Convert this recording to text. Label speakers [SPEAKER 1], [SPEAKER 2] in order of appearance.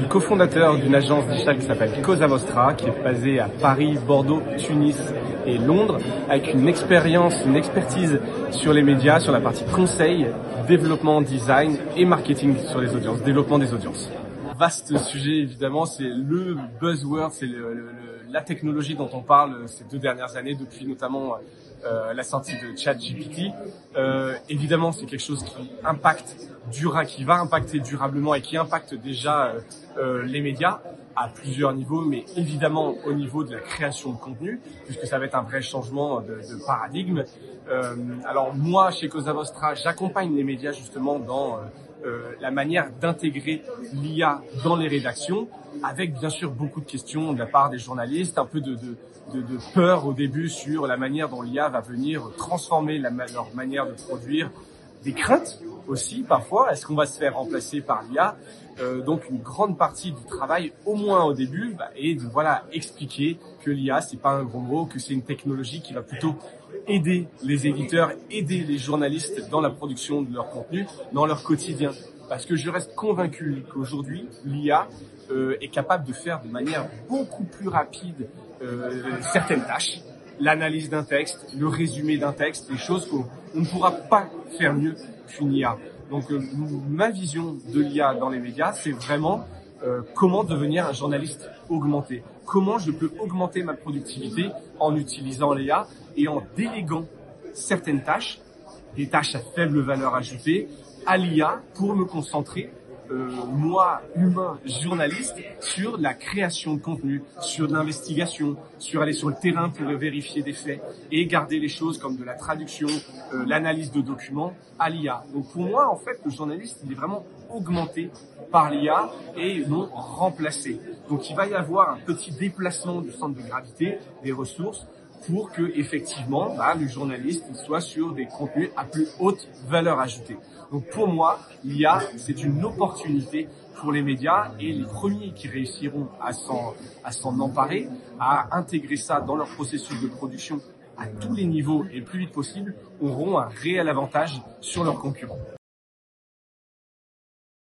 [SPEAKER 1] cofondateur d'une agence digitale qui s'appelle Cosa Vostra, qui est basée à Paris, Bordeaux, Tunis et Londres, avec une expérience, une expertise sur les médias, sur la partie conseil, développement, design et marketing sur les audiences, développement des audiences. Vaste sujet, évidemment, c'est le buzzword, c'est la technologie dont on parle ces 2 dernières années, depuis notamment la sortie de ChatGPT. Évidemment, c'est quelque chose qui va impacter durablement et qui impacte déjà les médias à plusieurs niveaux, mais évidemment au niveau de la création de contenu, puisque ça va être un vrai changement de paradigme. Alors moi, chez Cosa Vostra, j'accompagne les médias justement dans la manière d'intégrer l'IA dans les rédactions, avec bien sûr beaucoup de questions de la part des journalistes, un peu de peur au début sur la manière dont l'IA va venir transformer leur manière de produire, des craintes aussi parfois, est-ce qu'on va se faire remplacer par l'IA? Donc une grande partie du travail, au moins au début, est de expliquer que l'IA c'est pas un gros mot, que c'est une technologie qui va plutôt aider les éditeurs, aider les journalistes dans la production de leur contenu, dans leur quotidien. Parce que je reste convaincu qu'aujourd'hui, l'IA est capable de faire de manière beaucoup plus rapide certaines tâches, l'analyse d'un texte, le résumé d'un texte, des choses qu'on ne pourra pas faire mieux qu'une IA. Donc ma vision de l'IA dans les médias, c'est vraiment comment devenir un journaliste augmenté. Comment je peux augmenter ma productivité en utilisant l'IA et en déléguant certaines tâches, des tâches à faible valeur ajoutée, à l'IA pour me concentrer, moi, humain, journaliste, sur la création de contenu, sur de l'investigation, sur aller sur le terrain pour vérifier des faits et garder les choses comme de la traduction, l'analyse de documents à l'IA. Donc pour moi, en fait, le journaliste, il est vraiment augmenté par l'IA et non remplacé. Donc il va y avoir un petit déplacement du centre de gravité des ressources pour que effectivement le journaliste soit sur des contenus à plus haute valeur ajoutée. Donc pour moi, l'IA, c'est une opportunité pour les médias et les premiers qui réussiront à s'en emparer, à intégrer ça dans leur processus de production à tous les niveaux et le plus vite possible, auront un réel avantage sur leurs concurrents.